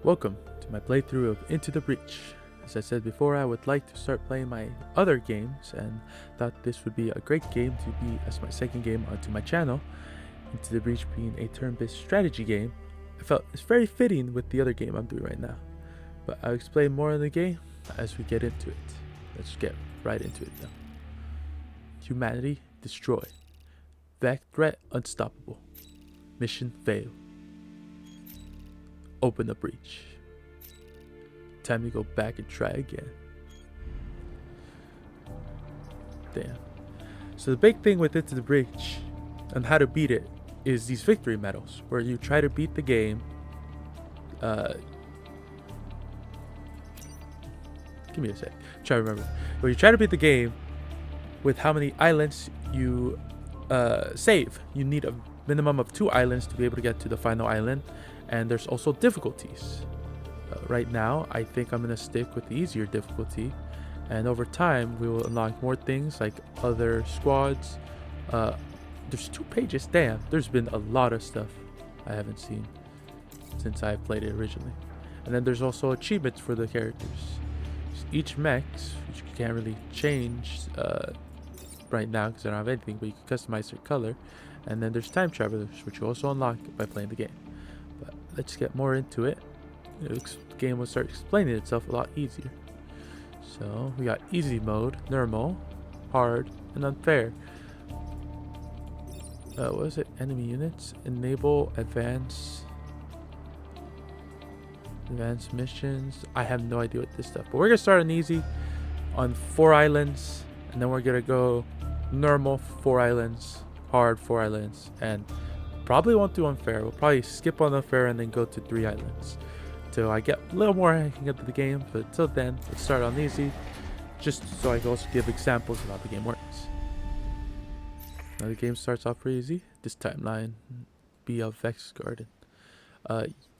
Welcome to my playthrough of Into the Breach. As I said before, I would like to start playing my other games and thought this would be a great game to be as my second game onto my channel. Into the Breach being a turn-based strategy game, I felt it's very fitting with the other game I'm doing right now. But I'll explain more of the game as we get into it. Let's get right into it now. Humanity destroyed. Vect threat unstoppable. Mission failed. Open the breach. Time to go back and try again. Damn. So the big thing with Into the Breach and how to beat it is these victory medals, where you try to beat the game. Give me a sec. Try to remember. Where you try to beat the game with how many islands you save. You need a minimum of 2 islands to be able to get to the final island. And there's also difficulties. Right now, I think I'm going to stick with the easier difficulty. And over time, we will unlock more things like other squads. There's 2 pages. Damn, there's been a lot of stuff I haven't seen since I played it originally. And then there's also achievements for the characters. Each mech, which you can't really change right now because I don't have anything, but you can customize their color. And then there's time travelers, which you also unlock by playing the game. But let's get more into it. The game will start explaining itself a lot easier. So we got easy mode, normal, hard, and unfair. What was it? Enemy units. Enable advanced missions. I have no idea what this stuff. But we're gonna start on easy on 4 islands, and then we're gonna go normal 4 islands, hard 4 islands, and probably won't do unfair. We'll probably skip on unfair and then go to 3 islands till I get a little more hacking into the game. But until then, let's start on easy, just so I can also give examples of how the game works. Now the game starts off pretty easy. This timeline be of Vex Garden.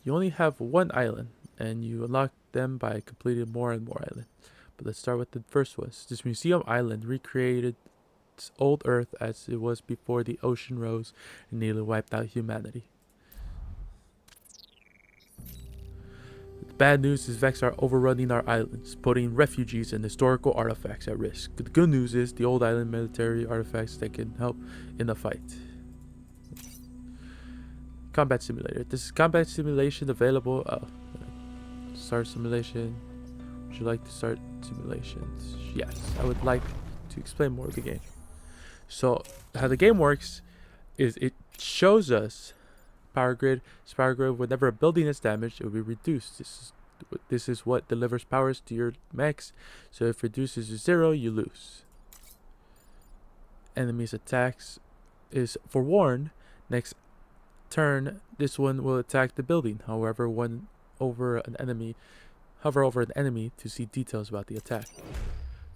You only have 1 island, and you unlock them by completing more and more islands. But let's start with the first one. This museum island recreated old Earth as it was before the ocean rose and nearly wiped out humanity. The bad news is Vex are overrunning our islands, putting refugees and historical artifacts at risk. The good news is the old island military artifacts that can help in the fight. Combat simulator. This is combat simulation available. Start simulation. Would you like to start simulations? Yes, I would like to explain more of the game. So how the game works is it shows us power grid. Whenever a building is damaged, it will be reduced. This is what delivers powers to your mechs. So if it reduces to 0, you lose. Enemies attacks is forewarned. Next turn, this one will attack the building. However, hover over an enemy to see details about the attack.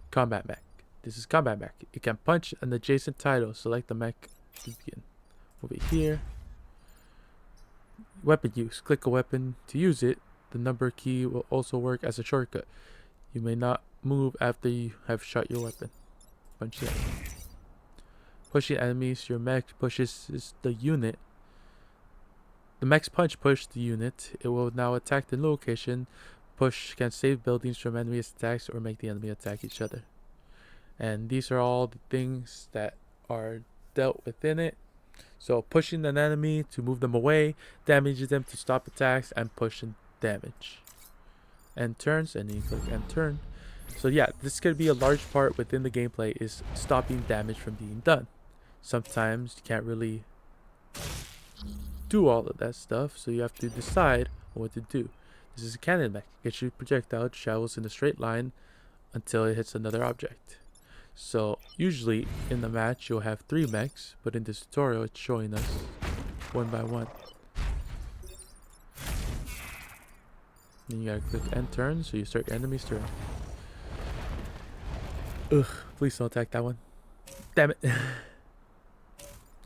Combat mech. This is combat mech. It can punch an adjacent title. Select the mech to begin. Over here. Weapon use. Click a weapon to use it. The number key will also work as a shortcut. You may not move after you have shot your weapon. Punch it. Pushing enemies. Your mech pushes the unit. The mech's punch pushed the unit. It will now attack the location. Push can save buildings from enemy attacks or make the enemy attack each other. And these are all the things that are dealt within it. So pushing an enemy to move them away, damages them to stop attacks, and push and damage. End turns, and then you click end turn. So yeah, this could be a large part within the gameplay is stopping damage from being done. Sometimes you can't really do all of that stuff, so you have to decide what to do. This is a cannon mech. Gets your projectile, travels in a straight line until it hits another object. So usually in the match you'll have 3 mechs, but in this tutorial it's showing us 1 by 1. Then you gotta click end turn, so you start your enemy's turn. Ugh, please don't attack that one. Damn it.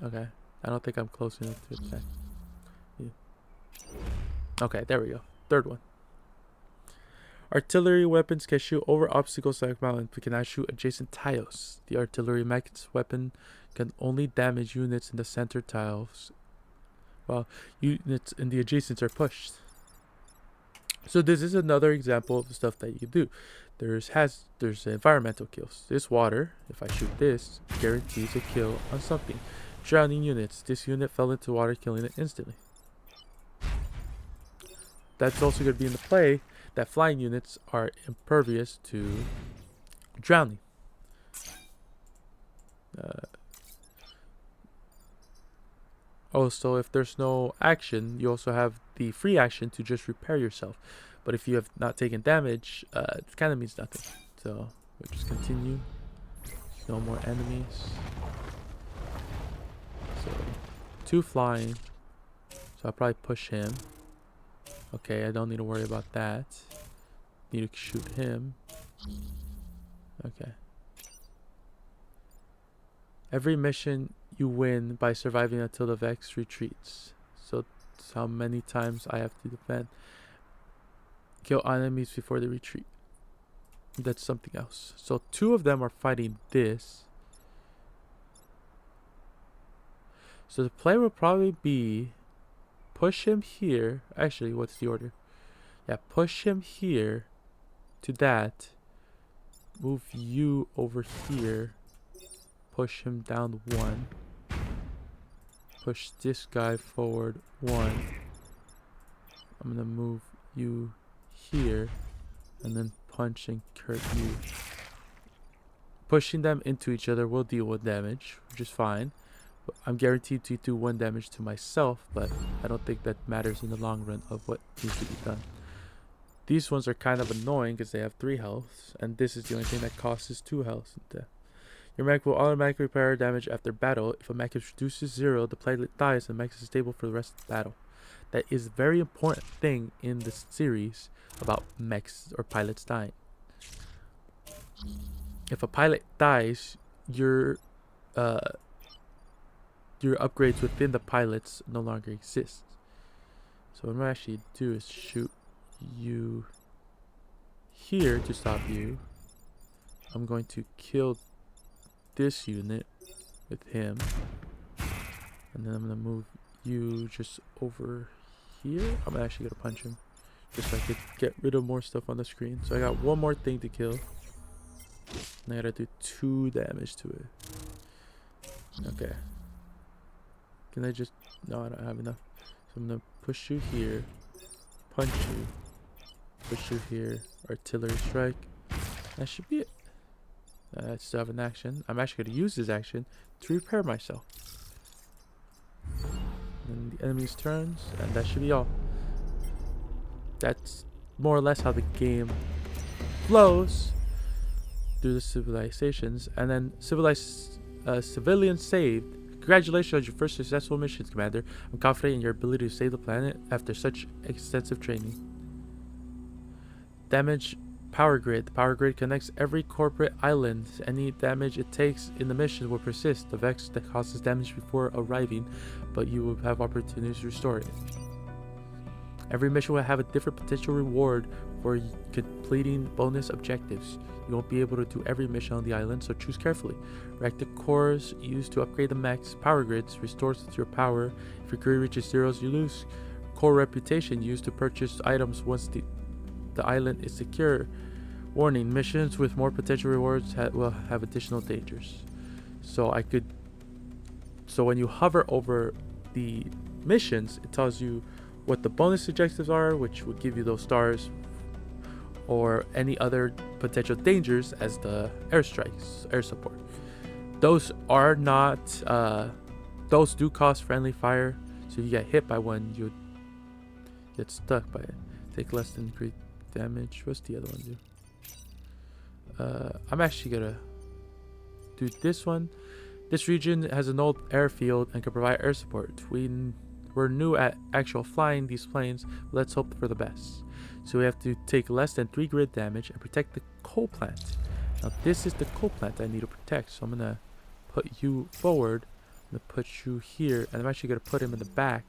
Okay, I don't think I'm close enough to attack. Yeah. Okay, there we go. Third one. Artillery weapons can shoot over obstacles like mountains, but cannot shoot adjacent tiles. The artillery mech's weapon can only damage units in the center tiles, while units in the adjacents are pushed. So this is another example of the stuff that you can do. There's environmental kills. This water, if I shoot this, guarantees a kill on something. Drowning units. This unit fell into water, killing it instantly. That's also going to be in the play that flying units are impervious to drowning. Also, if there's no action, you also have the free action to just repair yourself. But if you have not taken damage, it kind of means nothing. So we'll just continue. No more enemies. So 2 flying. So I'll probably push him. Okay, I don't need to worry about that. Need to shoot him. Okay. Every mission you win by surviving until the Vex retreats. So that's how many times I have to defend. Kill enemies before they retreat. That's something else. So 2 of them are fighting this. So the play will probably be push him here. Actually, what's the order? Yeah, push him here to that. Move you over here. Push him down 1. Push this guy forward 1. I'm gonna move you here and then punch and hurt you. Pushing them into each other will deal with damage, which is fine. I'm guaranteed to do 1 damage to myself, but I don't think that matters in the long run of what needs to be done. These ones are kind of annoying because they have 3 health, and this is the only thing that costs 2 health and death. Your mech will automatically repair damage after battle. If a mech is reduced to 0, the pilot dies and the mech is stable for the rest of the battle. That is a very important thing in this series about mechs or pilots dying. If a pilot dies, your upgrades within the pilots no longer exist. So what I'm going to actually do is shoot you here to stop you. I'm going to kill this unit with him. And then I'm going to move you just over here. I'm actually going to punch him just so I could get rid of more stuff on the screen. So I got 1 more thing to kill. And I got to do 2 damage to it. Okay. Can I just... No, I don't have enough. So I'm going to push you here. Punch you. Push you here. Artillery strike. That should be it. I still have an action. I'm actually going to use this action to repair myself. And the enemy's turns. And that should be all. That's more or less how the game flows through the civilizations. And then civilians saved. Congratulations on your first successful mission, Commander. I'm confident in your ability to save the planet after such extensive training. Damage power grid. The power grid connects every corporate island. Any damage it takes in the mission will persist. The Vex that causes damage before arriving, but you will have opportunities to restore it. Every mission will have a different potential reward for completing bonus objectives. You won't be able to do every mission on the island, so choose carefully. Reactor cores used to upgrade the mechs. Power grids restores your power. If your grid reaches 0, you lose. Core reputation used to purchase items once the island is secure. Warning, missions with more potential rewards will have additional dangers. So when you hover over the missions, it tells you what the bonus objectives are, which would give you those stars, or any other potential dangers as the airstrikes, air support. Those are not, those do cost friendly fire, so if you get hit by one, you get stuck by it. Take less than 3 damage. What's the other one do? I'm actually gonna do this one. This region has an old airfield and can provide air support. We're new at actual flying these planes. Let's hope for the best. So we have to take less than 3 grid damage and protect the coal plant. Now this is the coal plant I need to protect. So I'm gonna put you forward. I'm gonna put you here, and I'm actually gonna put him in the back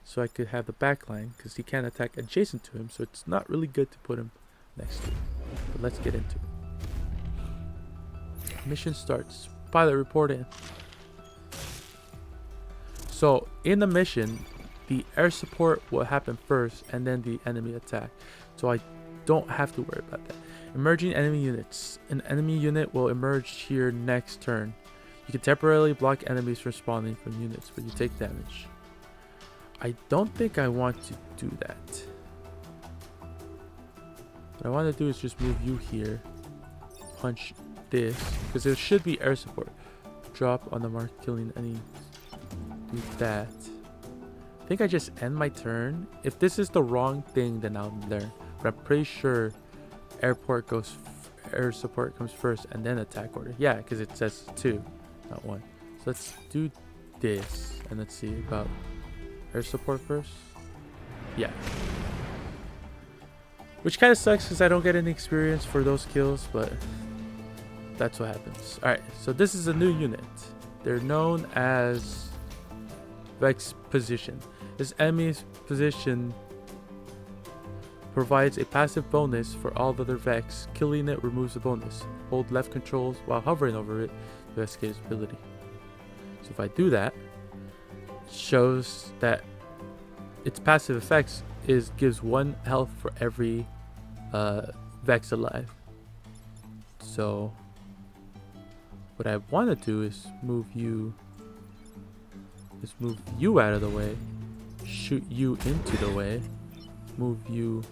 so I could have the back line because he can't attack adjacent to him. So it's not really good to put him next to him. But let's get into it. Mission starts. Pilot report in. So in the mission, the air support will happen first and then the enemy attack. So I don't have to worry about that. Emerging enemy units. An enemy unit will emerge here next turn. You can temporarily block enemies from spawning from units, but you take damage. I don't think I want to do that. What I want to do is just move you here. Punch this, because there should be air support. Drop on the mark, killing any. Do that. I think I just end my turn. If this is the wrong thing, then I'll learn. But I'm pretty sure air support comes first and then attack order. Yeah, because it says 2, not 1. So let's do this and let's see about air support first. Yeah. Which kind of sucks because I don't get any experience for those kills, but that's what happens. Alright, so this is a new unit. They're known as Vex Position. This enemy's position provides a passive bonus for all other Vex. Killing it removes the bonus. Hold left controls while hovering over it to escape its ability. So if I do that, it shows that its passive effects gives 1 health for every Vex alive. So what I want to do is move you out of the way, shoot you into the way, move you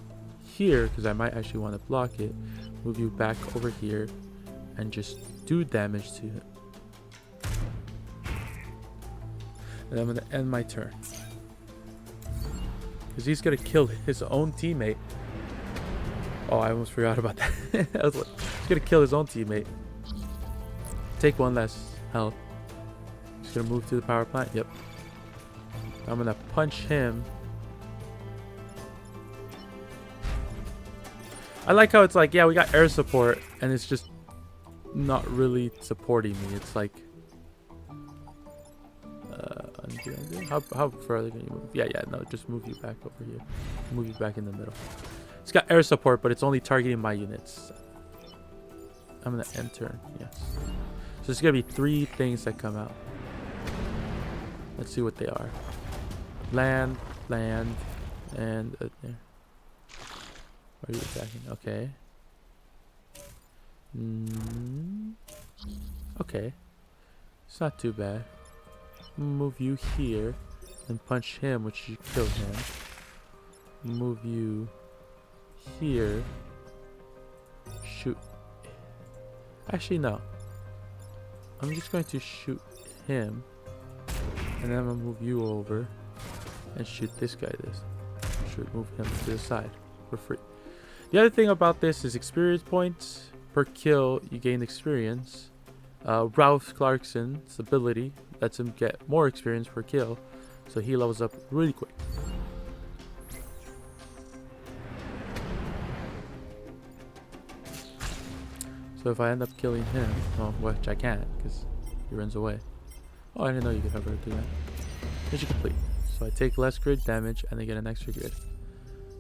here because I might actually want to block it, move you back over here and just do damage to it. And I'm going to end my turn because he's going to kill his own teammate. Oh, I almost forgot about that. I was like, he's going to kill his own teammate. Take 1 less health. He's going to move to the power plant. Yep. I'm going to punch him. I like how it's like, yeah, we got air support, and it's just not really supporting me. It's like, undo. How further can you move? Yeah, no, just move you back over here. Move you back in the middle. It's got air support, but it's only targeting my units. I'm gonna end turn. Yes. So there's gonna be 3 things that come out. Let's see what they are. Land, and there. Where are you attacking? Okay. Okay. It's not too bad. Move you here and punch him, which should kill him. Move you here. Shoot. Actually, no. I'm just going to shoot him. And then I'm going to move you over and shoot this guy this. Should move him to the side for free. The other thing about this is experience points. Per kill, you gain experience. Ralph Clarkson's ability lets him get more experience per kill. So he levels up really quick. So if I end up killing him, well, which I can't because he runs away. Oh, I didn't know you could ever do that. Mission complete. So I take less grid damage and I get an extra grid.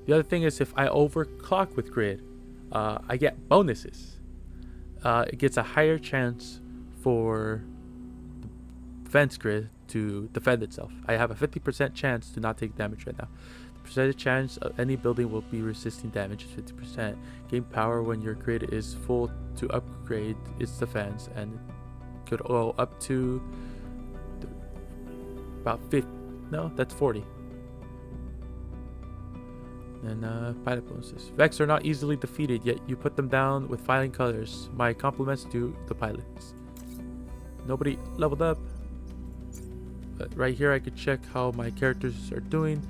The other thing is if I overclock with grid, I get bonuses. It gets a higher chance for the defense grid to defend itself. I have a 50% chance to not take damage right now. The percentage chance of any building will be resisting damage is 50%. Gain power when your grid is full to upgrade its defense, and could go up to about 50. No, that's 40. And pilot bonuses. Vex are not easily defeated, yet you put them down with fighting colors. My compliments to the pilots. Nobody leveled up. But right here I could check how my characters are doing.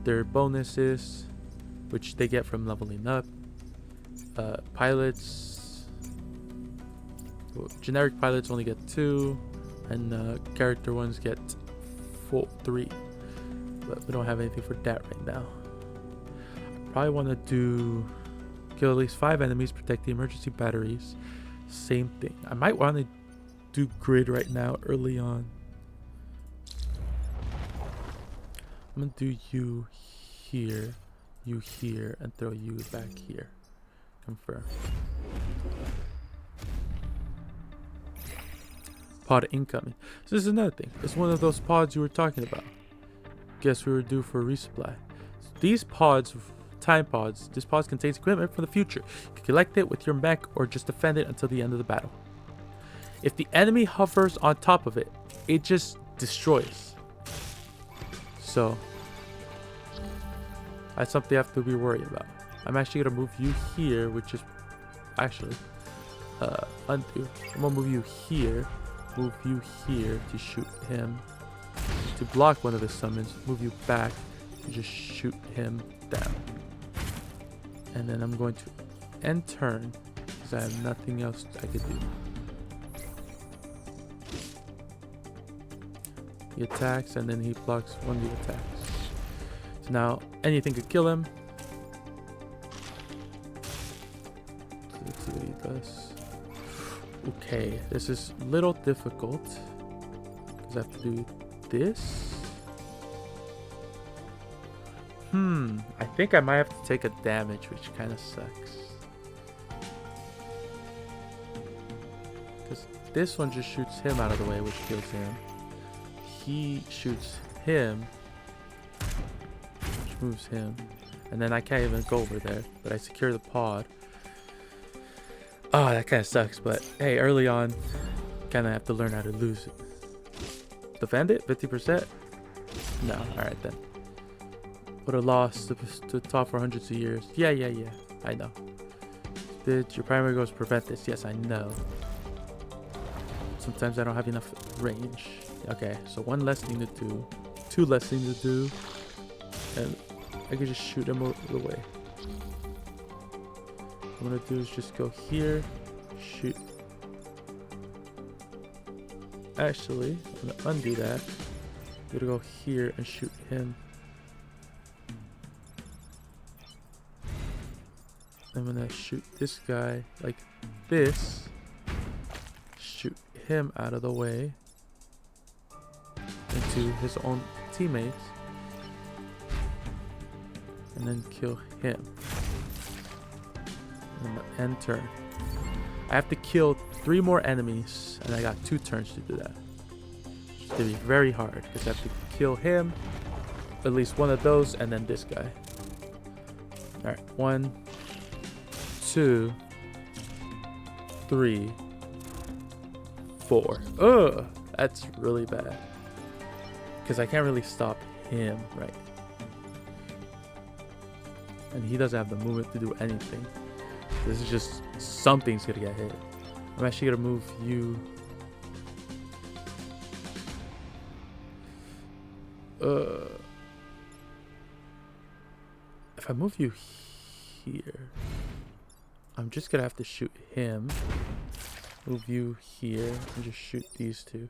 Their bonuses, which they get from leveling up. Pilots. Well, generic pilots only get 2. And character ones get 3. But we don't have anything for that right now. Probably want to kill at least 5 enemies, protect the emergency batteries. Same thing. I might want to do grid right now early on. I'm going to do you here, and throw you back here. Confirm. Pod incoming. So this is another thing. It's one of those pods you were talking about. guess we were due for a resupply. These pods, time pods, this pod contains equipment for the future. You can collect it with your mech or just defend it until the end of the battle. If the enemy hovers on top of it, it just destroys. So that's something I have to be worried about. I'm actually gonna move you here, which is actually undo. I'm gonna move you here to shoot him, to block one of his summons. Move you back to just shoot him down. And then I'm going to end turn because I have nothing else I could do. He attacks and then he blocks one of the attacks. So now anything could kill him. So let's see what he does. Okay, this is a little difficult because I have to do this. I think I might have to take a damage, which kind of sucks. Because this one just shoots him out of the way, which kills him. He shoots him, which moves him. And then I can't even go over there, but I secure the pod. Oh, that kind of sucks, but hey, early on, kind of have to learn how to lose it. Defend it? 50%? No, alright then. Would have lost to top for hundreds of years. Yeah, I know. Did your primary goal is prevent this? Yes, I know. Sometimes I don't have enough range. Okay, so one less thing to do. Two less things to do. And I could just shoot him away. What I'm gonna do is just go here, shoot. Actually, I'm gonna undo that. I'm gonna go here and shoot him. I'm gonna shoot this guy like this. Shoot him out of the way into his own teammates. And then kill him. And end turn. I have to kill 3 more enemies, and I got 2 turns to do that. It's gonna be very hard because I have to kill him, at least one of those, and then this guy. All right, 1, 2, 3, 4. Ugh, that's really bad because I can't really stop him, right? And he doesn't have the movement to do anything. This is just something's gonna get hit. I'm actually gonna move you. If I move you here, I'm just gonna have to shoot him. Move you here and just shoot these 2.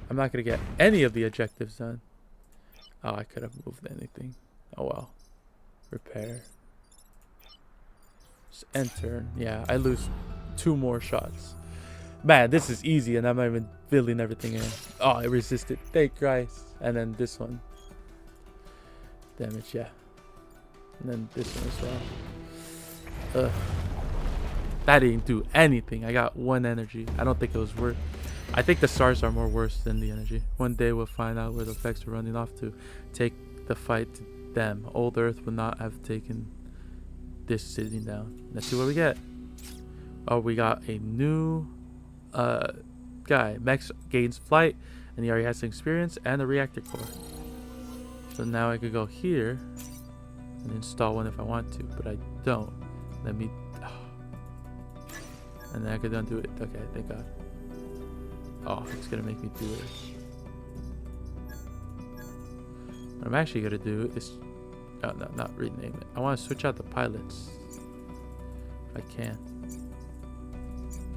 I'm not gonna get any of the objectives done. Oh, I could have moved anything. Oh well. Repair. Just end turn. Yeah, I lose 2 more shots. Man, this is easy and I'm not even filling everything in. Oh, I resisted. Thank Christ. And then this one. Damage, yeah. And then this one as well. Ugh. That didn't do anything. I got 1 energy. I don't think it was worth. I think the stars are more worse than the energy. One day we'll find out where the effects are running off to. Take the fight to them. Old Earth would not have taken this sitting down. Let's see what we get. Oh, we got a new guy. Max gains flight, and he already has some experience and a reactor core. So now I could go here and install one if I want to, but I don't. Let me. And then I could undo it. Okay, thank God. Oh, it's gonna make me do it. What I'm actually gonna do is, oh no, not rename it. I want to switch out the pilots. If I can.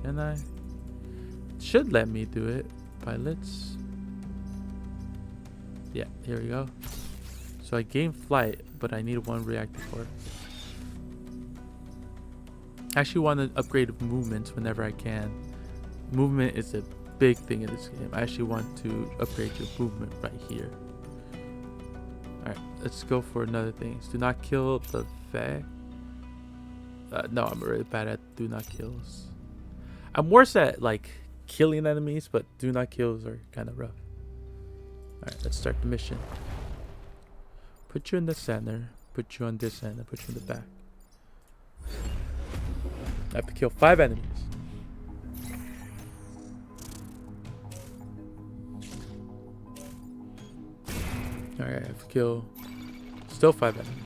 Can I? It should let me do it. Pilots. Yeah, here we go. So I gain flight, but I need 1 reactor core. I actually want to upgrade movements whenever I can. Movement is a big thing in this game. I actually want to upgrade your movement right here. Alright, let's go for another thing. Do not kill the Veg. No, I'm really bad at do not kills. I'm worse at like killing enemies, but do not kills are kind of rough. Alright, let's start the mission. Put you in the center. Put you on this end and put you in the back. I have to kill 5 enemies. Alright, I have to kill still 5 enemies.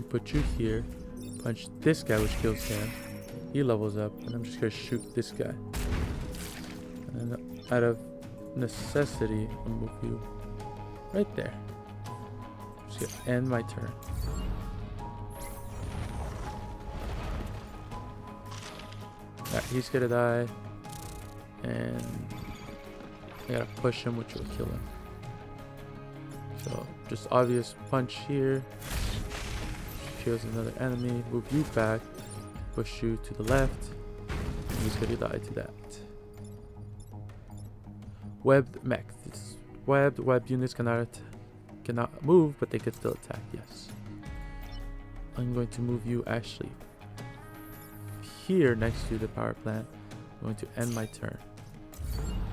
Put you here. Punch this guy, which kills him. He levels up, and I'm just gonna shoot this guy. And then out of necessity, I'll move you right there. Just gonna end my turn. Alright, he's gonna die. And I gotta push him, which will kill him. So, just obvious punch here. Kills another enemy. Move you back. Push you to the left. And he's gonna die to that. Webbed mech. This webbed units cannot move, but they can still attack. Yes. I'm going to move you actually here next to the power plant. I'm going to end my turn.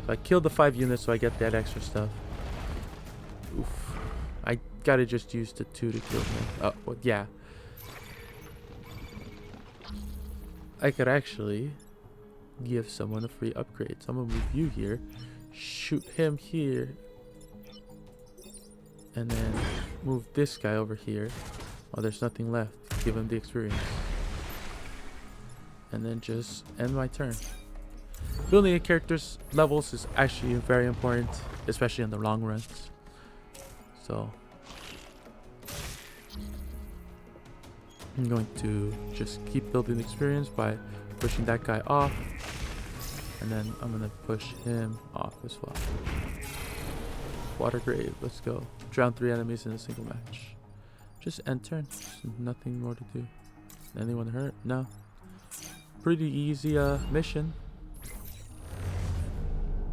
So I killed the 5 units, so I get that extra stuff. Oof. I gotta just use the 2 to kill him. Oh, well, yeah. I could actually give someone a free upgrade. So I'm gonna move you here. Shoot him here. And then move this guy over here. Oh, there's nothing left. Give him the experience. And then just end my turn. Building a character's levels is actually very important, especially in the long runs. So I'm going to just keep building experience by pushing that guy off. And then I'm going to push him off as well. Water grave, let's go. Drown 3 enemies in a single match. Just end turn. There's nothing more to do. Anyone hurt? No. Pretty easy mission.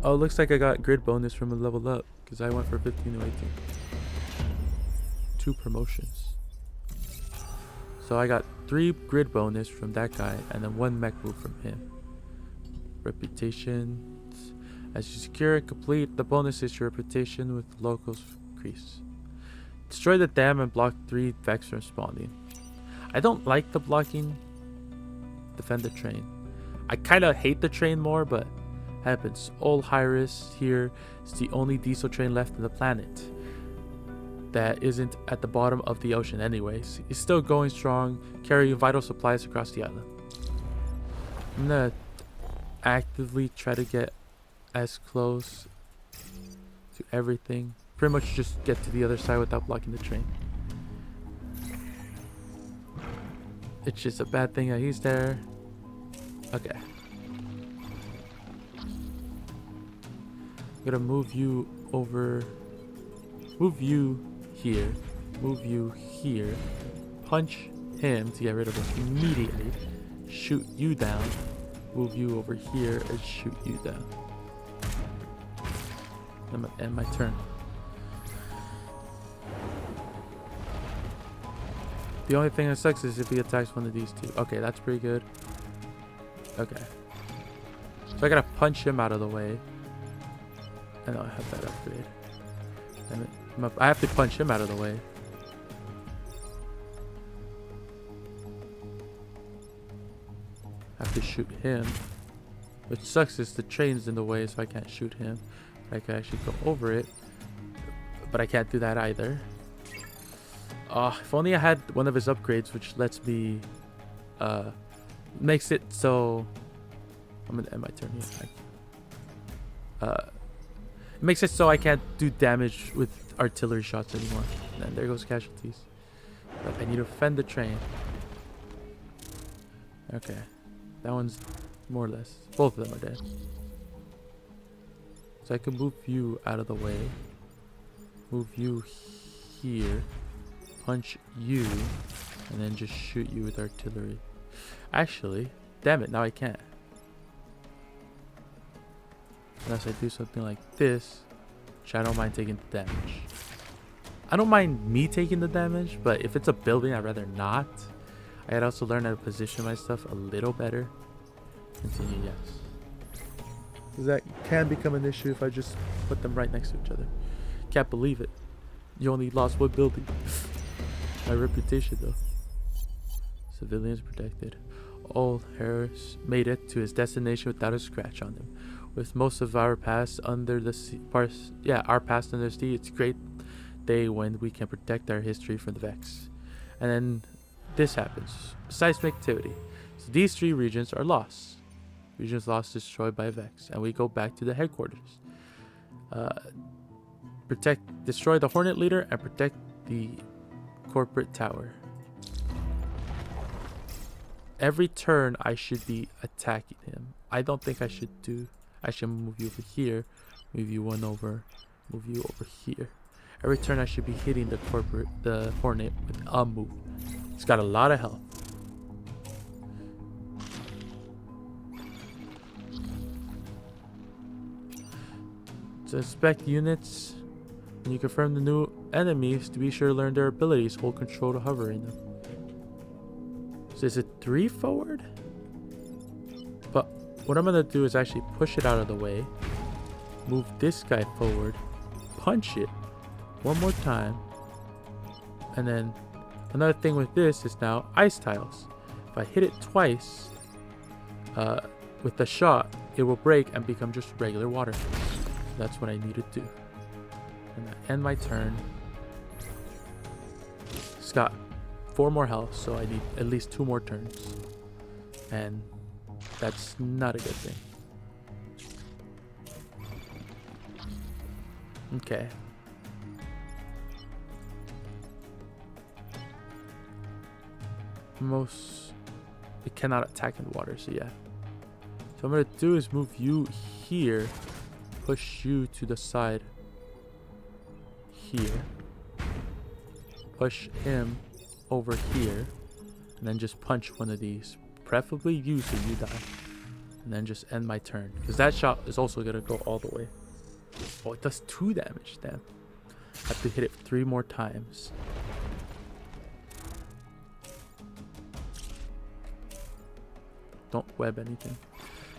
Oh, looks like I got grid bonus from a level up because I went for 15 to 18. 2 promotions. So I got 3 grid bonus from that guy and then 1 mech move from him. Reputation. As you secure and complete the bonuses, your reputation with locals increase. Destroy the dam and block 3 Vex from spawning. I don't like the blocking. Defend the train. I kind of hate the train more, but happens. Old Hyris here is the only diesel train left on the planet that isn't at the bottom of the ocean anyways. It's still going strong, carrying vital supplies across the island. I'm gonna actively try to get as close to everything. Pretty much just get to the other side without blocking the train. It's just a bad thing that he's there. Okay. I'm gonna move you over. Move you here. Move you here. Punch him to get rid of him immediately. Shoot you down. Move you over here and shoot you down. I'm gonna end my turn. The only thing that sucks is if he attacks one of these 2. Okay, that's pretty good. Okay. So I gotta punch him out of the way. I know I have that upgrade. And I have to punch him out of the way. I have to shoot him. Which sucks is the train's in the way, so I can't shoot him. I can actually go over it. But I can't do that either. If only I had one of his upgrades, which lets me, makes it so, I'm gonna end my turn here. It makes it so I can't do damage with artillery shots anymore. And there goes casualties. But I need to defend the train. Okay, that one's more or less, both of them are dead. So I can move you out of the way. Move you here. Punch you, and then just shoot you with artillery. Actually, damn it, now I can't. Unless I do something like this, which I don't mind taking the damage. I don't mind me taking the damage, but if it's a building, I'd rather not. I had also learned how to position my stuff a little better. Continue, yes. Because that can become an issue if I just put them right next to each other. Can't believe it. You only lost one building. My reputation, though. Civilians protected. Old Harris made it to his destination without a scratch on him. With most of our past under the sea, our past under the sea, it's a great day when we can protect our history from the Vex. And then this happens. Seismic activity. So these 3 regions are lost. Regions lost, destroyed by Vex, and we go back to the headquarters. Destroy the Hornet leader and protect the corporate tower. Every turn I should be attacking him. I don't think I should do. I should move you over here, move you over here. Every turn I should be hitting the Hornet with a move. It's got a lot of health. To inspect units, when you confirm the new enemies, to be sure to learn their abilities, hold control to hovering them. So is it 3 forward? But what I'm gonna do is actually push it out of the way, move this guy forward, punch it one more time, and then another thing with this is now ice tiles. If I hit it twice with the shot, it will break and become just regular water. That's what I need to do. And I end my turn. It's got 4 more health, so I need at least 2 more turns. And that's not a good thing. Okay. It cannot attack in the water, so yeah. So what I'm gonna do is move you here, push you to the side here, push him over here, and then just punch one of these, preferably you so you die, and then just end my turn, because that shot is also gonna go all the way. Oh, it does 2 damage. Damn, I have to hit it 3 more times. Don't web anything.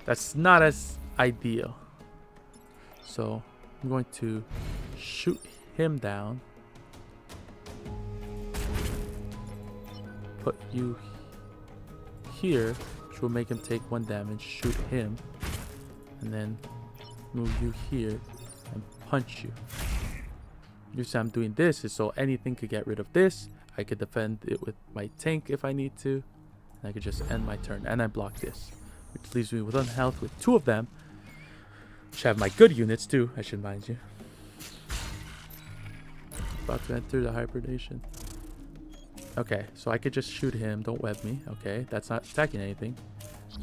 That's not as ideal. So I'm going to shoot him down. Put you here, which will make him take 1 damage. Shoot him. And then move you here and punch you. The reason I'm doing this is so anything could get rid of this. I could defend it with my tank if I need to. And I could just end my turn. And I block this, which leaves me with 1 health with 2 of them. Which have my good units too, I should mind you. About to enter the hibernation. Okay, so I could just shoot him. Don't web me. Okay, that's not attacking anything.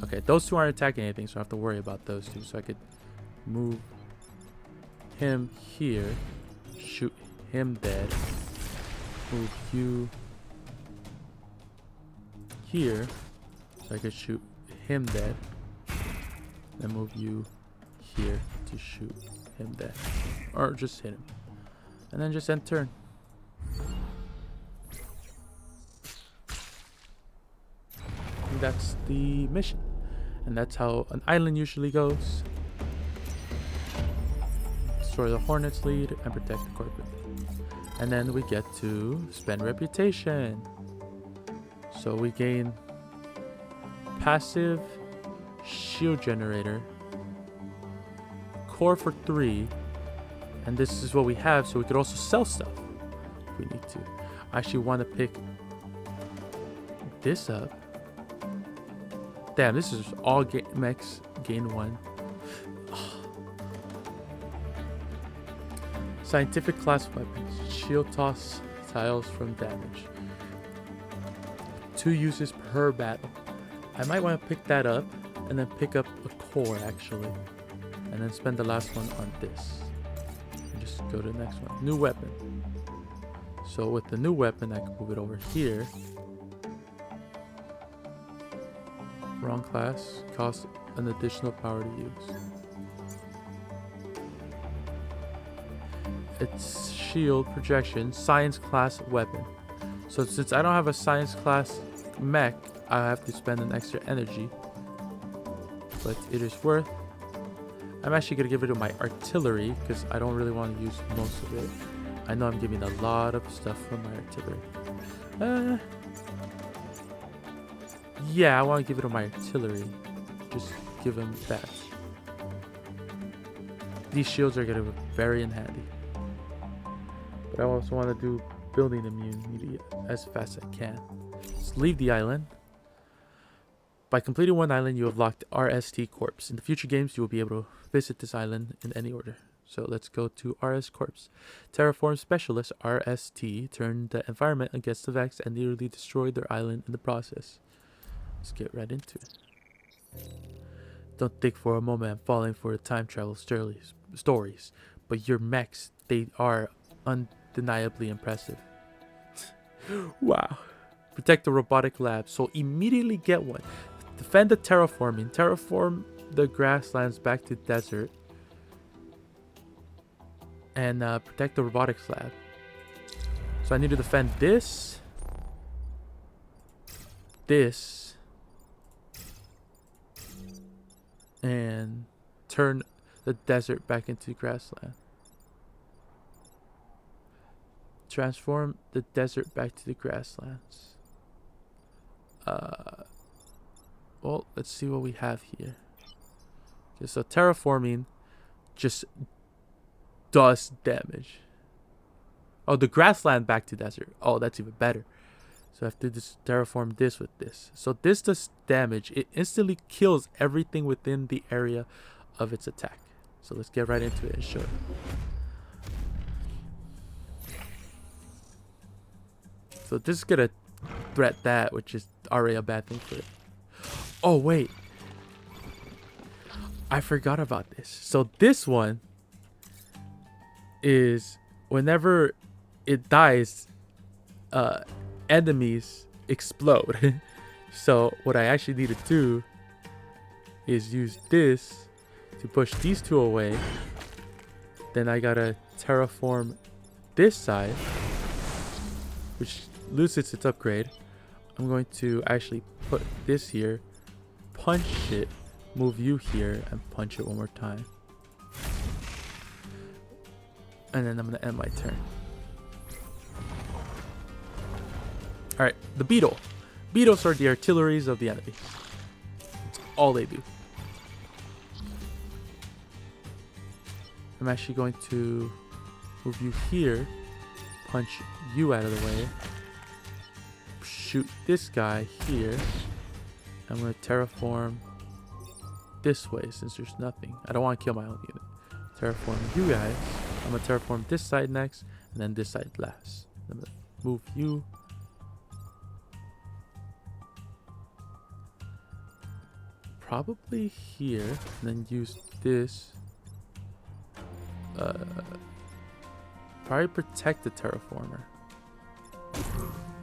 Okay, those 2 aren't attacking anything, so I have to worry about those 2. So I could move him here, shoot him dead, move you here, so I could shoot him dead, and move you here to shoot him dead, or just hit him, and then just end turn. And that's the mission, and that's how an island usually goes. Destroy the Hornets lead and protect the corporate, and then we get to spend reputation. So we gain passive shield generator, core for 3, and this is what we have, so we could also sell stuff if we need to. I actually want to pick this up. Damn, this is all max gain 1. Scientific class weapons, shield toss tiles from damage. 2 uses per battle. I might want to pick that up and then pick up a core actually, and then spend the last one on this and just go to the next one. New weapon. So with the new weapon I can move it over here. Wrong class, costs an additional power to use. It's shield projection, science class weapon. So since I don't have a science class mech, I have to spend an extra energy, but it is worth. I'm actually going to give it to my artillery because I don't really want to use most of it. I know I'm giving a lot of stuff from my artillery. Yeah, I want to give it to my artillery. Just give him that. These shields are going to be very handy. But I also want to do building immunity as fast as I can. Let's leave the island. By completing one island, you have locked RST Corps. In the future games, you will be able to visit this island in any order. So let's go to RS Corps. Terraform Specialist RST turned the environment against the Vex and nearly destroyed their island in the process. Let's get right into it. Don't think for a moment I'm falling for the time travel stories, but your mechs, they are undeniably impressive. Wow. Protect the robotic lab, so immediately get one. Defend the terraforming. Terraform the grasslands back to desert. And protect the robotics lab. So I need to defend this. This. And turn the desert back into grassland. Transform the desert back to the grasslands. Well, let's see what we have here. Okay, so terraforming just does damage. Oh, the grassland back to desert. Oh, that's even better. So I have to just terraform this with this. So this does damage. It instantly kills everything within the area of its attack. So let's get right into it and show it. So this is gonna threat that, which is already a bad thing for it. Oh wait, I forgot about this. So this one is whenever it dies, enemies explode. So what I actually need to do is use this to push these two away. Then I gotta terraform this side, which loses its upgrade. I'm going to actually put this here, punch it, move you here, and punch it one more time. And then I'm going to end my turn. Alright, the beetle. Beetles are the artilleries of the enemy. That's all they do. I'm actually going to move you here, punch you out of the way, shoot this guy here. I'm going to terraform this way since there's nothing. I don't want to kill my own unit. Terraform you guys. I'm going to terraform this side next and then this side last. I'm going to move you. Probably here and then use this. Probably protect the terraformer.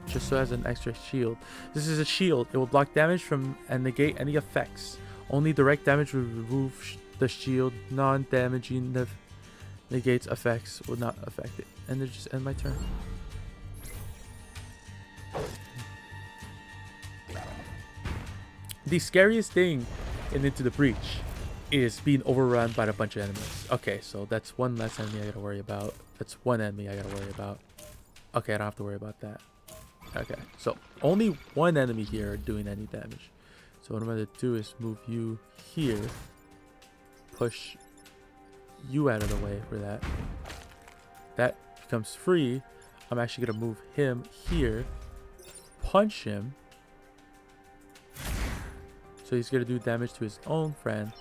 Just so it has an extra shield. This is a shield. It will block damage from and negate any effects. Only direct damage will remove the shield. Non-damaging negates effects will not affect it. And then just end my turn. The scariest thing in Into the Breach is being overrun by a bunch of enemies. Okay, so that's one less enemy I gotta worry about. That's one enemy I gotta worry about. Okay, I don't have to worry about that. Okay, so only one enemy here doing any damage. So what I'm going to do is move you here. Push you out of the way for that. That becomes free. I'm actually going to move him here. Punch him. So he's going to do damage to his own friend.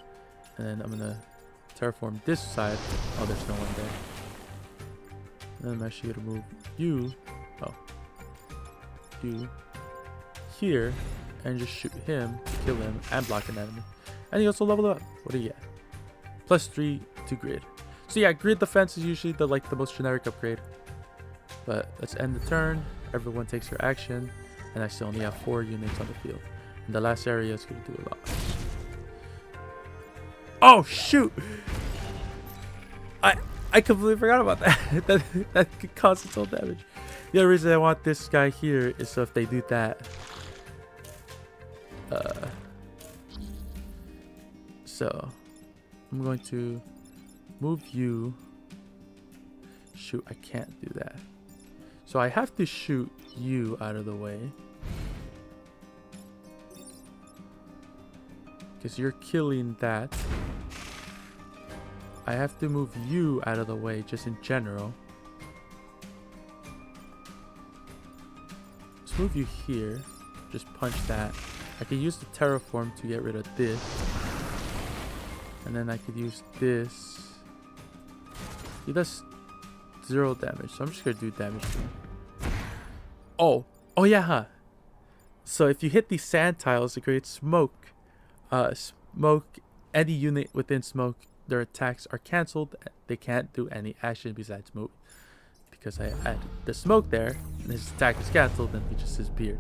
And then I'm going to terraform this side. Oh, there's no one there. And then I'm actually going to move you. Oh. You here and just shoot him to kill him and block an enemy. And he also leveled up. What do you get? +3 to grid. So yeah, grid defense is usually the most generic upgrade. But let's end the turn. Everyone takes their action. And I still only have 4 units on the field. And the last area is going to do a lot. Oh shoot! I completely forgot about that. that could cause its own damage. The other reason I want this guy here is so if they do that, so I'm going to move you. Shoot, I can't do that. So I have to shoot you out of the way. Because you're killing that. I have to move you out of the way just in general. Let's move you here. Just punch that. I could use the terraform to get rid of this. And then I could use this. He does 0 damage, so I'm just gonna do damage to him. Oh yeah, huh? So if you hit these sand tiles, it creates smoke. Smoke, any unit within smoke, their attacks are cancelled. They can't do any action besides move. Because I added the smoke there, and his attack is cancelled, and he just disappeared.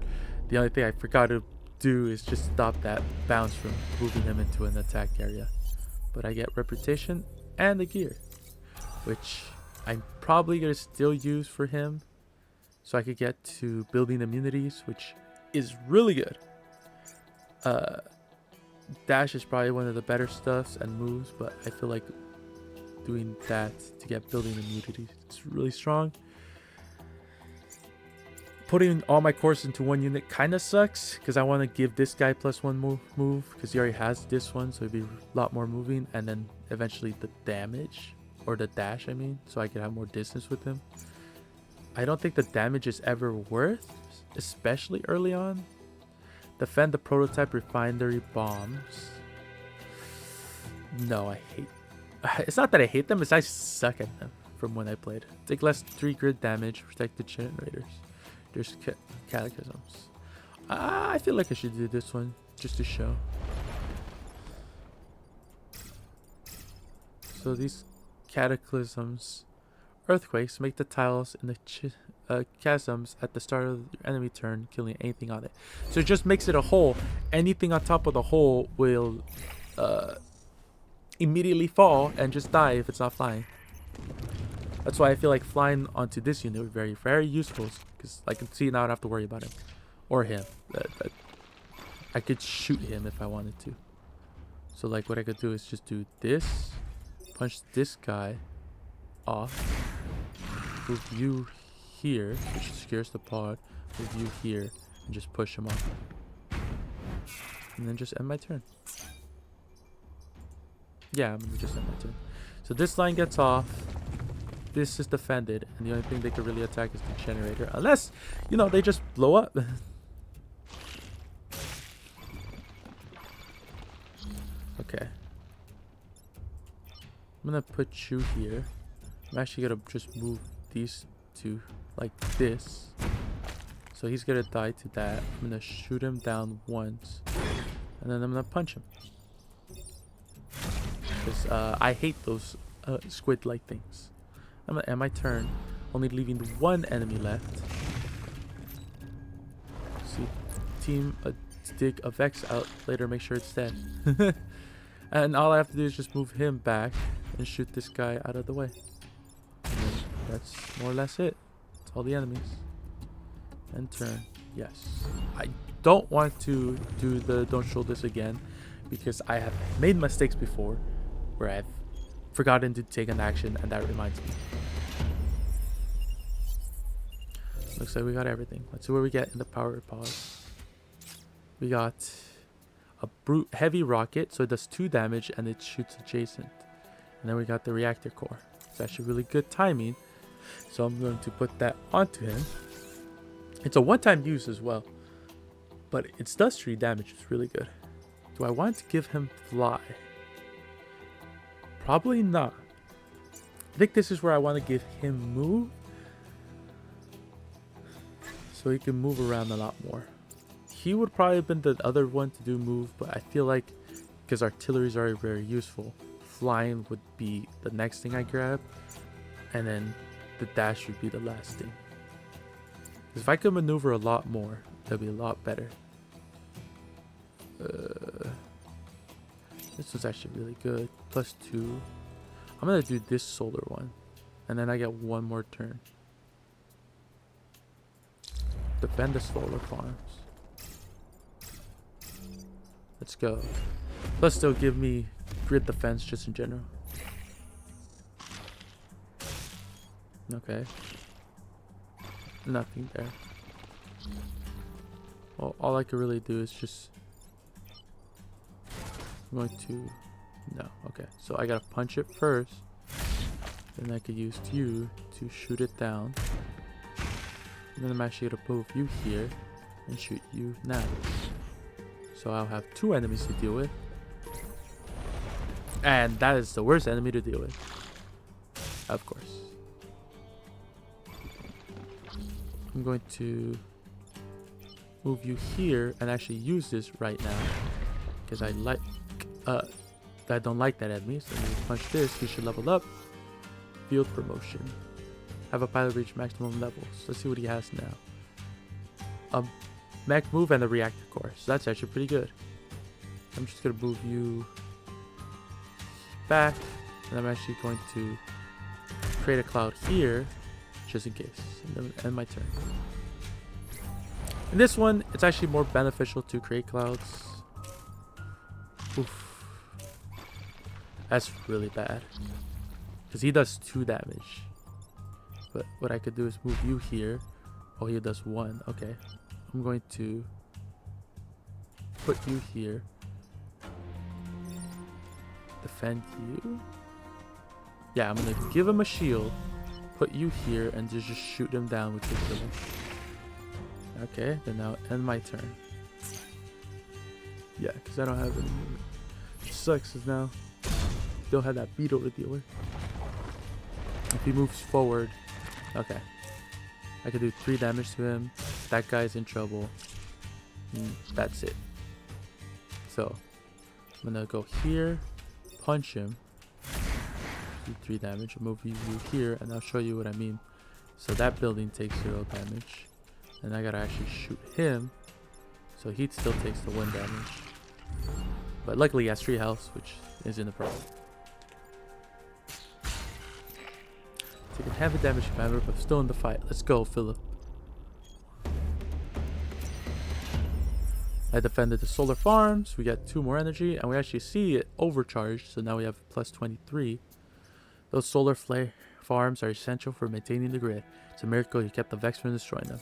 The only thing I forgot to do is just stop that bounce from moving him into an attack area. But I get reputation and the gear, which I'm probably going to still use for him so I could get to building immunities, which is really good. Dash is probably one of the better stuffs and moves, but I feel like doing that to get building immunities, it's really strong. Putting all my cores into one unit kind of sucks because I want to give this guy +1 move because he already has this one, so it'd be a lot more moving, and then eventually the damage, or the dash I mean, so I could have more distance with him. I don't think the damage is ever worth, especially early on. Defend the prototype refinery bombs. No, I hate. It's not that I hate them, it's I suck at them from when I played. Take less 3 grid damage, protect the generators. There's cataclysms. I feel like I should do this one just to show. So these cataclysms, earthquakes, make the tiles in the chasms at the start of your enemy turn, killing anything on it. So it just makes it a hole. Anything on top of the hole will immediately fall and just die if it's not flying. That's why I feel like flying onto this unit would be very, very useful, because I can see now I don't have to worry about him or him. I could shoot him if I wanted to. So like what I could do is just do this, punch this guy off, move you here, which scares the pod, move you here, and just push him off. And then just end my turn. Yeah, I'm gonna just end my turn. So this line gets off. This is defended, and the only thing they could really attack is the generator, unless, you know, they just blow up. Okay. I'm gonna put you here. I'm actually gonna just move these two like this. So he's gonna die to that. I'm gonna shoot him down once, and then I'm gonna punch him. Because I hate those squid-like things. I'm gonna end my turn, only leaving one enemy left. See, team dig a Vex out later, make sure it's dead. And all I have to do is just move him back and shoot this guy out of the way. And then that's more or less it. That's all the enemies. End turn. Yes. I don't want to do the don't show this again, because I have made mistakes before where I've forgotten to take an action, and that reminds me. Looks like we got everything. Let's see what we get in the power pause. We got a brute heavy rocket, so it does 2 damage and it shoots adjacent. And then we got the reactor core. It's actually really good timing, so I'm going to put that onto him. It's a one-time use as well, but it does 3 damage. It's really good. Do I want to give him fly? Probably not. I think this is where I want to give him move, so he can move around a lot more. He would probably have been the other one to do move, but I feel like because artillery is already very useful, flying would be the next thing I grab, and then the dash would be the last thing. Because if I could maneuver a lot more, that'd be a lot better. This was actually really good. +2. I'm gonna do this solar one, and then I get 1 more turn. Defend the solar farms. Let's go. Plus they'll give me grid defense just in general. Okay. Nothing there. Well, all I could really do is just... I'm going to... No, okay. So I gotta punch it first. Then I could use you to shoot it down. And then I'm actually gonna move you here and shoot you now. So I'll have 2 enemies to deal with. And that is the worst enemy to deal with. Of course. I'm going to move you here and actually use this right now. Because I like... I don't like that enemy. So when you punch this, he should level up. Field promotion. Have a pilot reach maximum levels. Let's see what he has now. Mech move and a reactor core. So that's actually pretty good. I'm just going to move you back. And I'm actually going to create a cloud here. Just in case. And then end my turn. In this one, it's actually more beneficial to create clouds. Oof. That's really bad. Because he does 2 damage. But what I could do is move you here. Oh, he does 1. Okay. I'm going to put you here. Defend you. Yeah, I'm going to give him a shield. Put you here and just shoot him down, which will kill him. Okay, then now end my turn. Yeah, because I don't have any movement. Which sucks is now don't have that beetle to deal with. If he moves forward, okay. I could do 3 damage to him. That guy's in trouble. And that's it. So, I'm gonna go here, punch him, do 3 damage, move you here, and I'll show you what I mean. So that building takes 0 damage. And I gotta actually shoot him, so he still takes the 1 damage. But luckily he has 3 health, which isn't a problem. Taking heavy damage, remember, but still in the fight. Let's go, Philip. I defended the solar farms. We got 2 more energy, and we actually see it overcharged. So now we have plus 23. Those solar farms are essential for maintaining the grid. It's a miracle you kept the Vex from destroying them.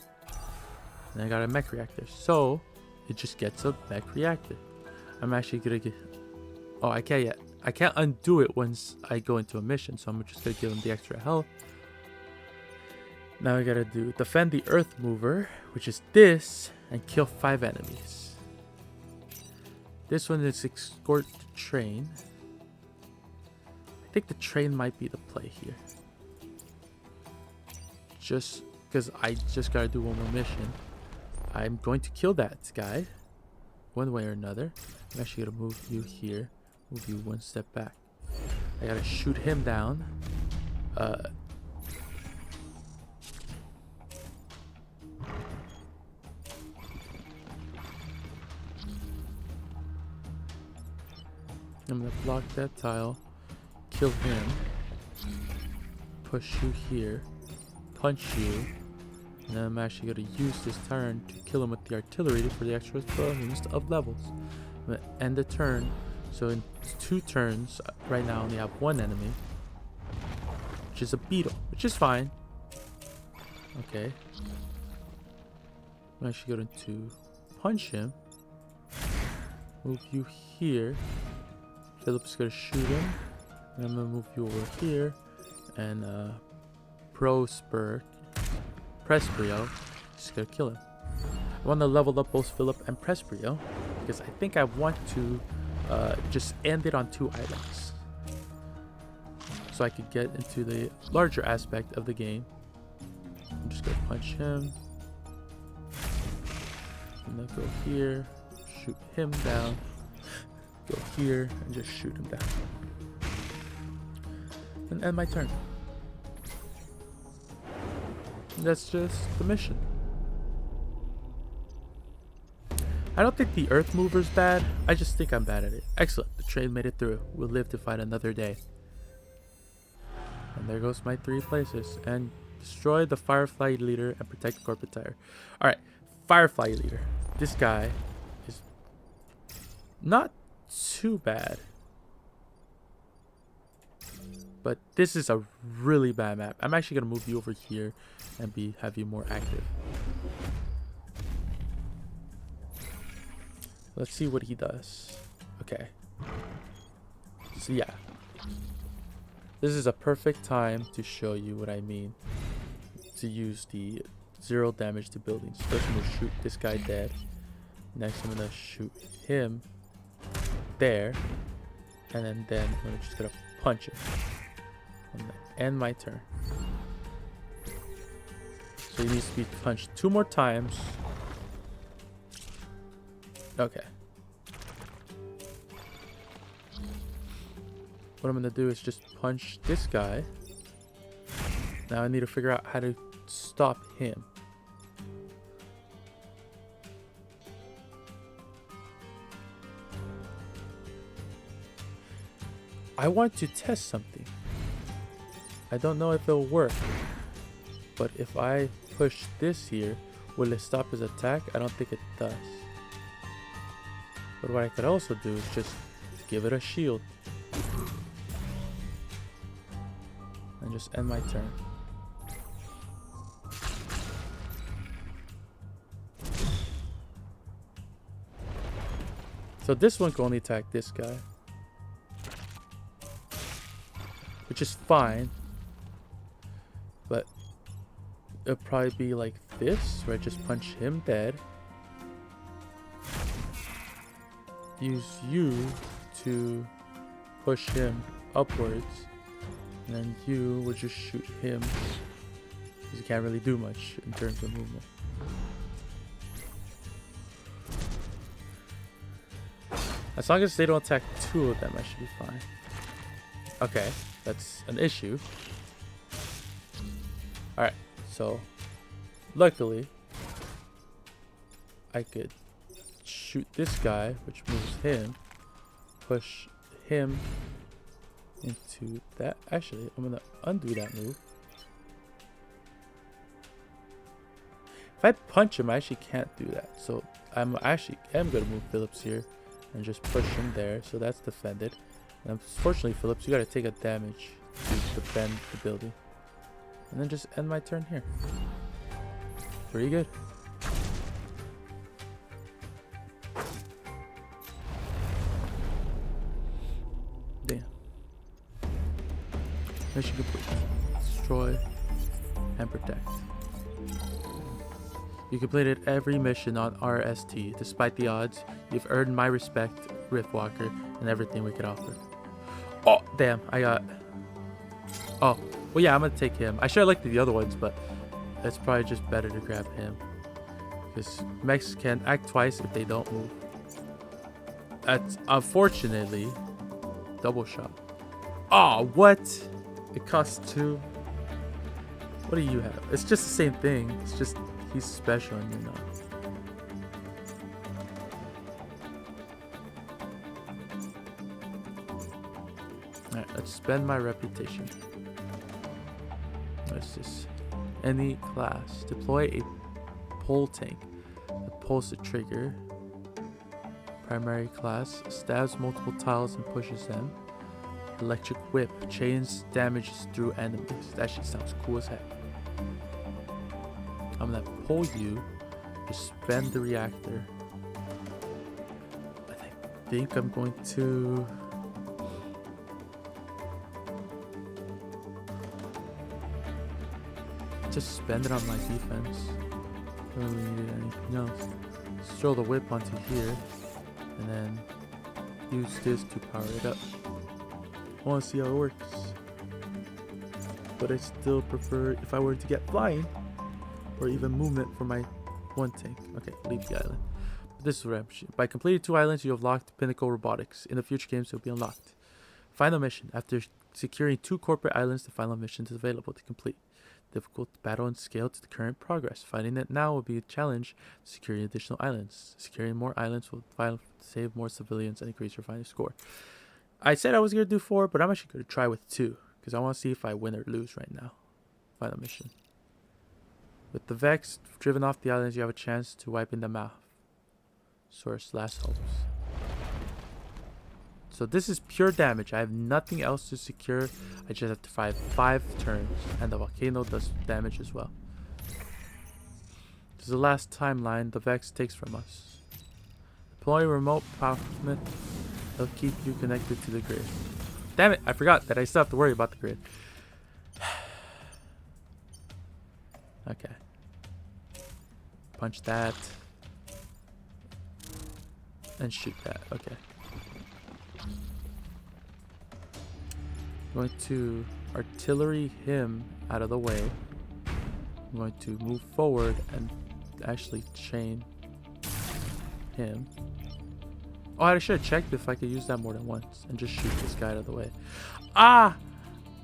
And I got a mech reactor, so it just gets a mech reactor. I'm actually gonna get... Oh, I can't yet. I can't undo it once I go into a mission, so I'm just gonna give him the extra health. Now I gotta do defend the Earth Mover, which is this, and kill 5 enemies. This one is escort the train. I think the train might be the play here. Just because I just gotta do 1 more mission. I'm going to kill that guy, one way or another. I'm actually gonna move you here. Move you 1 step back. I gotta shoot him down. I'm gonna block that tile. Kill him. Push you here. Punch you. And then I'm actually gonna use this turn to kill him with the artillery for the extra bonus of levels. I'm gonna end the turn. So in 2 turns, right now I only have 1 enemy, which is a beetle, which is fine. Okay. I'm actually going to punch him. Move you here. Philip's gonna shoot him. And I'm gonna move you over here. And Presprio just gonna kill him. I want to level up both Philip and Presprio because I think I want to just end it on 2 islands, so I could get into the larger aspect of the game. I'm just gonna punch him. I'm gonna go here, shoot him down, go here, and just shoot him down. And end my turn. And that's just the mission. I don't think the Earth Mover's bad. I just think I'm bad at it. Excellent. The train made it through. We'll live to fight another day. And there goes my 3 places. And destroy the Firefly leader and protect the corporate tire. Alright. Firefly leader. This guy is not too bad. But this is a really bad map. I'm actually gonna move you over here and have you more active. Let's see what he does. Okay. So yeah. This is a perfect time to show you what I mean. To use the 0 damage to buildings. First I'm gonna shoot this guy dead. Next I'm gonna shoot him there. And then I'm just gonna punch him. I'm gonna end my turn. So he needs to be punched 2 more times. Okay. What I'm gonna do is just punch this guy. Now I need to figure out how to stop him. I want to test something. I don't know if it'll work. But if I push this here, will it stop his attack? I don't think it does. But what I could also do is just give it a shield. And just end my turn. So this one can only attack this guy. Which is fine. But it'll probably be like this, where I just punch him dead. Use you to push him upwards. And then you would just shoot him. Because you can't really do much in terms of movement. As long as they don't attack 2 of them, I should be fine. Okay, that's an issue. Alright, so luckily I could shoot this guy, which moves him, push him into that. Actually, I'm gonna undo that move. If I punch him, I actually can't do that. So I'm gonna move Phillips here and just push him there. So that's defended. And unfortunately, Phillips, you gotta take a damage to defend the building. And then just end my turn here. Pretty good. Damn. Mission complete. Destroy and protect. You completed every mission on RST. Despite the odds, you've earned my respect, Riftwalker, and everything we could offer. Oh, damn. I got... Oh. Well, yeah, I'm gonna take him. I should have looked at the other ones, but it's probably just better to grab him. Because mechs can act twice if they don't move. That's unfortunately double shot. Oh, what? It costs 2. What do you have? It's just the same thing. It's just he's special and you're not. Alright, let's spend my reputation. What's this? Any class. Deploy a pole tank that pulls the trigger. Primary class. Stabs multiple tiles and pushes them. Electric whip. Chains damages through enemies. That shit sounds cool as heck. I'm gonna pull you. Just spend the reactor. I think I'm going to... just spend it on my defense. Don't really need anything else. Just throw the whip onto here, and then use this to power it up. I want to see how it works. But I still prefer if I were to get flying, or even movement for my one tank. Okay, leave the island. But this is what I'm saying. By completing 2 islands, you have locked Pinnacle Robotics. In the future games, it will be unlocked. Final mission. After securing 2 corporate islands, the final mission is available to complete. Difficult battle and scale to the current progress. Finding it now will be a challenge. Securing additional islands. Securing more islands will save more civilians and increase your final score. I said I was going to do 4, but I'm actually going to try with 2. Because I want to see if I win or lose right now. Final mission. With the Vex driven off the islands, you have a chance to wiping them out. Source last hopes. So this is pure damage. I have nothing else to secure. I just have to fight 5 turns. And the volcano does damage as well. This is the last timeline the Vex takes from us. Deploy remote power equipment. They'll keep you connected to the grid. Damn it, I forgot that I still have to worry about the grid. Okay. Punch that. And shoot that. Okay. I'm going to artillery him out of the way. I'm going to move forward and actually chain him. Oh, I should have checked if I could use that more than once and just shoot this guy out of the way. Ah!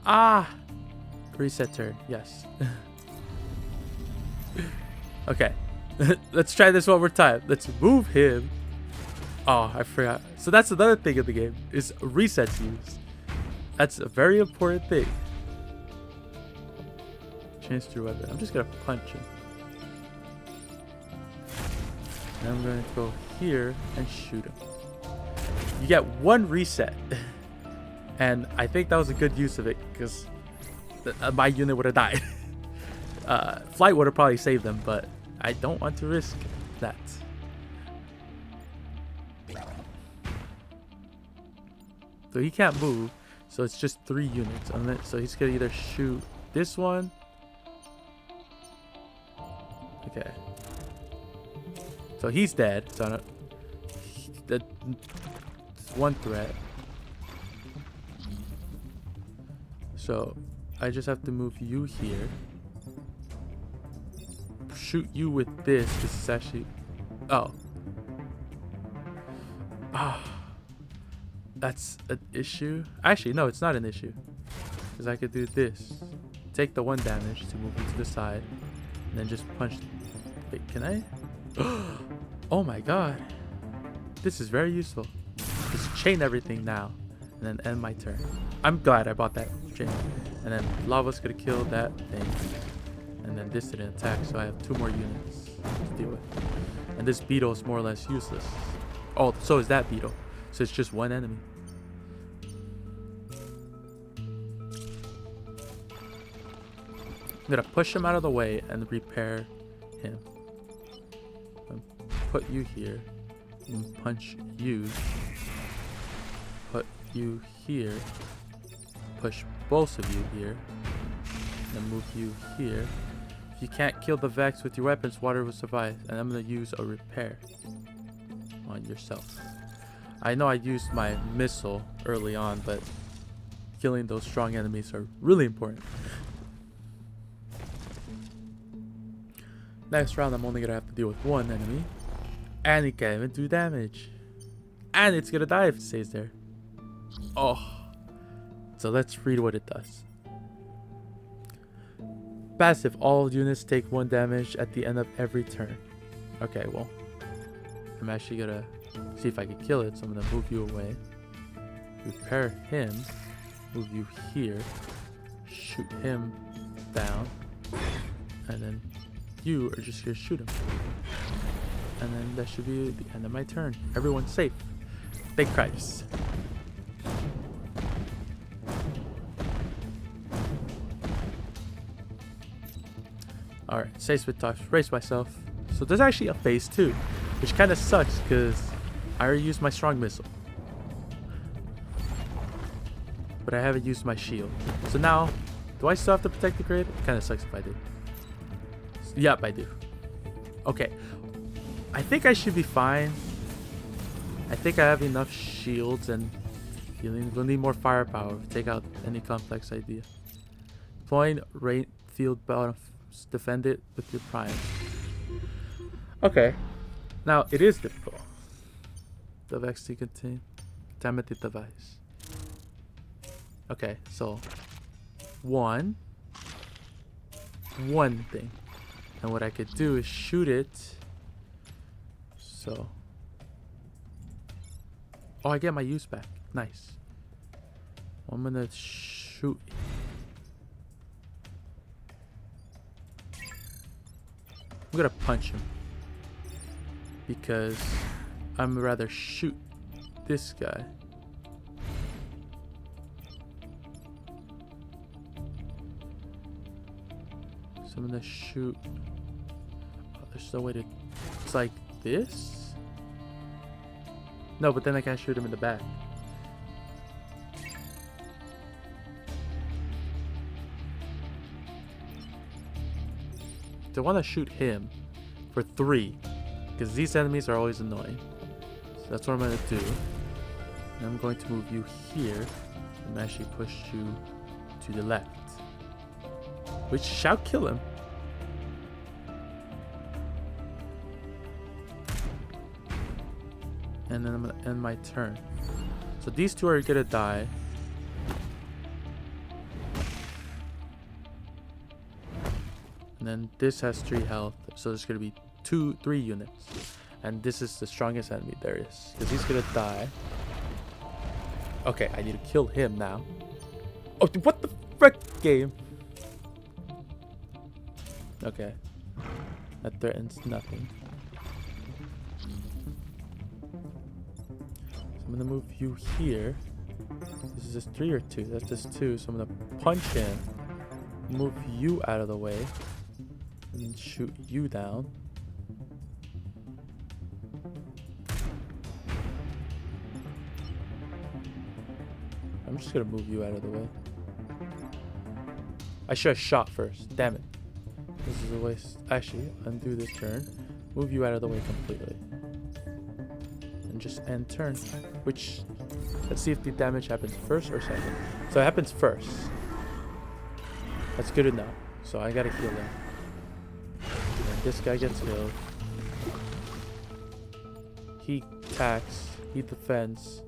Ah! Reset turn. Yes. Okay. Let's try this one more time. Let's move him. Oh, I forgot. So that's another thing in the game is resets used. That's a very important thing. Change through weapon. I'm just gonna punch him. And I'm gonna go here and shoot him. You get 1 reset. And I think that was a good use of it because my unit would have died. Flight would have probably saved them, but I don't want to risk that. So he can't move, so it's just 3 units. So he's gonna either shoot this one. Okay. So he's dead. So that's one threat. So I just have to move you here. Shoot you with this. This is actually... Oh. Ah. That's an issue. Actually, no, it's not an issue. Because I could do this. Take the 1 damage to move him to the side. And then just punch... Wait, can I? Oh my god. This is very useful. Just chain everything now. And then end my turn. I'm glad I bought that chain. And then lava's gonna kill that thing. And then this didn't attack, so I have 2 more units to deal with. And this beetle is more or less useless. Oh, so is that beetle. So it's just 1 enemy. I'm gonna push him out of the way and repair him. Put you here. And punch you. Put you here. Push both of you here. And move you here. If you can't kill the Vex with your weapons, water will survive. And I'm gonna use a repair on yourself. I know I used my missile early on, but killing those strong enemies are really important. Next round, I'm only gonna have to deal with 1 enemy. And it can't even do damage. And it's gonna die if it stays there. Oh. So let's read what it does. Passive, all units take 1 damage at the end of every turn. Okay, well. I'm actually gonna see if I can kill it. So I'm gonna move you away. Repair him. Move you here. Shoot him down. And then you are just gonna shoot him. And then that should be the end of my turn. Everyone's safe. Thank Christ. Alright, safe with touch. Brace myself. So there's actually a phase 2, which kind of sucks because I already used my strong missile. But I haven't used my shield. So now, do I still have to protect the grid? It kind of sucks if I do. Yep, I do. Okay. I think I should be fine. I think I have enough shields and healing. We'll need more firepower to take out any complex idea. Deploying rain field bottom. Defend it with your prime. Okay. Now, it is difficult. The Vex to contain. Contaminated device. Okay, so. One thing. And what I could do is shoot it. So. Oh, I get my use back. Nice. I'm gonna shoot. I'm gonna punch him. Because I'm rather shoot this guy. I'm gonna shoot. Oh, there's no way to. It's like this? No, but then I can't shoot him in the back. I want to shoot him for 3 because these enemies are always annoying. So that's what I'm going to do. And I'm going to move you here and actually push you to the left, which shall kill him. And then I'm going to end my turn. So these two are going to die. And then this has 3 health, so there's gonna be 3 units. And this is the strongest enemy there is, because he's gonna die. Okay, I need to kill him now. Oh, what the frick, game? Okay. That threatens nothing. So I'm gonna move you here. This is just 3 or 2? That's just 2, so I'm gonna punch him. Move you out of the way. And shoot you down. I'm just gonna move you out of the way. I should have shot first. Damn it. This is a waste. Actually, undo this turn. Move you out of the way completely. And just end turn. Which, let's see if the damage happens first or second. So it happens first. That's good enough. So I gotta heal him. This guy gets healed. He attacks. He defends.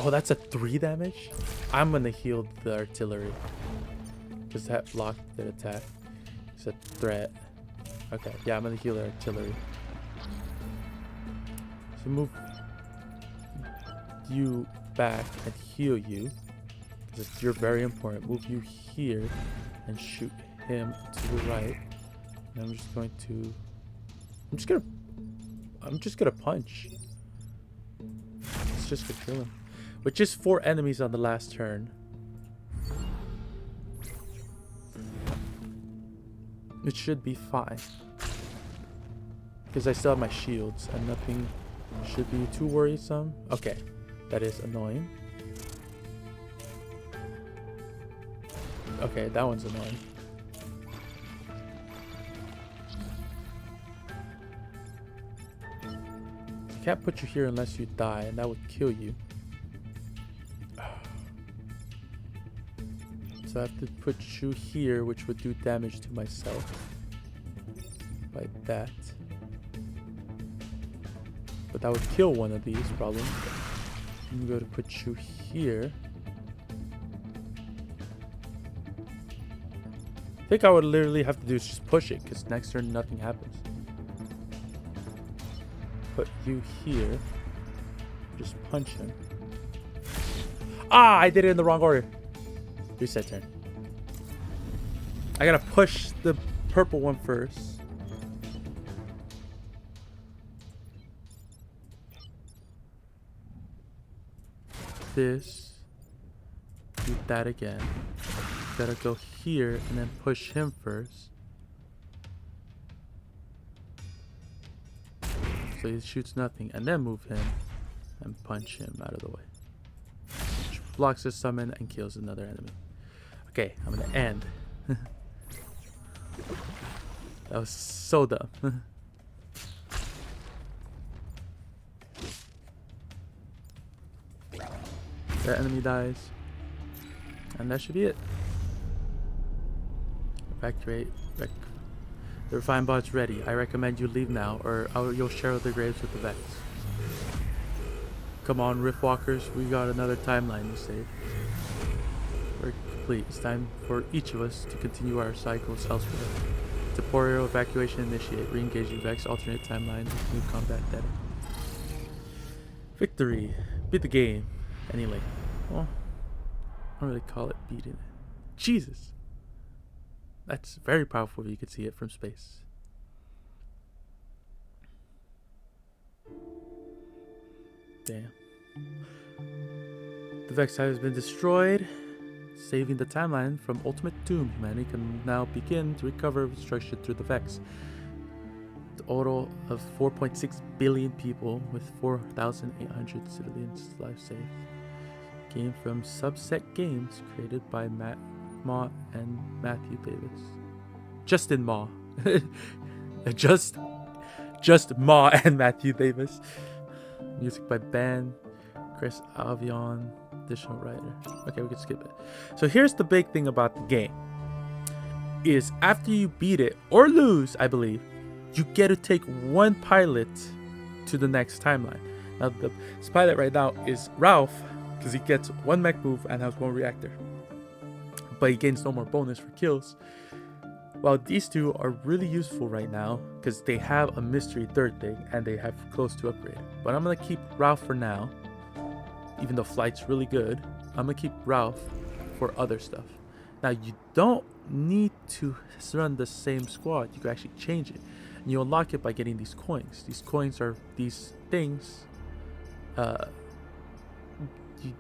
Oh, that's a 3 damage? I'm gonna heal the artillery. Because that blocked the attack. It's a threat. Okay, yeah, I'm gonna heal the artillery. So move you back and heal you. Because you're very important. Move you here and shoot him to the right. I'm just going to I'm just gonna punch. It's just gonna kill him. With just 4 enemies on the last turn. It should be fine. Because I still have my shields and nothing should be too worrisome. Okay. That is annoying. Okay, that one's annoying. I can't put you here unless you die, and that would kill you. So I have to put you here, which would do damage to myself. Like that. But that would kill one of these, probably. I'm going to put you here. I think I would literally have to do is just push it, because next turn nothing happens. Put you here. Just punch him. Ah, I did it in the wrong order. Reset turn. I gotta push the purple one first. This. Do that again. Gotta go here and then push him first. So he shoots nothing, and then move him and punch him out of the way. Which blocks his summon and kills another enemy. Okay, I'm gonna end. That was so dumb. That enemy dies. And that should be it. Evacuate. The refined bot's ready. I recommend you leave now, or you'll share the graves with the Vex. Come on, Riftwalkers. We got another timeline to save. We're complete. It's time for each of us to continue our cycles elsewhere. Temporal evacuation initiate. Re-engaging Vex. Alternate timeline. New combat data. Victory. Beat the game. Anyway. Well, I don't really call it beating it. Jesus. That's very powerful if you could see it from space. Damn. The Vex has been destroyed. Saving the timeline from ultimate doom, humanity can now begin to recover destruction through the Vex. A total of 4.6 billion people with 4,800 civilians lives saved. Game from Subset Games, created by Matt Ma and Matthew Davis. Justin Ma. just Ma and Matthew Davis. Music by Ben, Chris Avion, additional writer. Okay, we can skip it. So here's the big thing about the game. Is after you beat it or lose, I believe, you get to take one pilot to the next timeline. Now the pilot right now is Ralph, because he gets one mech move and has one reactor. But he gains no more bonus for kills. While these two are really useful right now because they have a mystery third thing and they have close to upgrade. But I'm going to keep Ralph for now. Even though flight's really good, I'm going to keep Ralph for other stuff. Now you don't need to run the same squad. You can actually change it. And you unlock it by getting these coins. These coins are these things.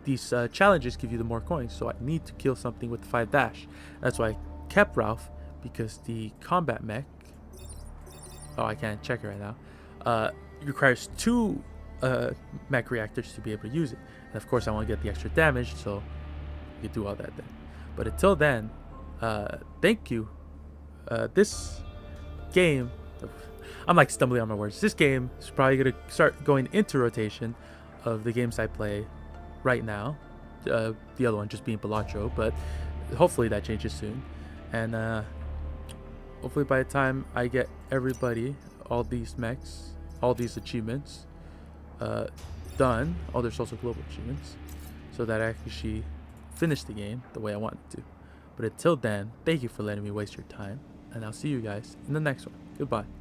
These challenges give you the more coins. So I need to kill something with 5 dash. That's why I kept Ralph. Because the combat mech, I can't check it right now, requires 2 mech reactors to be able to use it. And of course I want to get the extra damage, so you can do all that then. But until then, thank you. This game, I'm like stumbling on my words. This game is probably going to start going into rotation of the games I play right now. The other one just being Balatro, but hopefully that changes soon. And hopefully by the time I get everybody, all these mechs, all these achievements done, there's also global achievements, so that I actually finish the game the way I want it to. But until then, thank you for letting me waste your time, and I'll see you guys in the next one. Goodbye.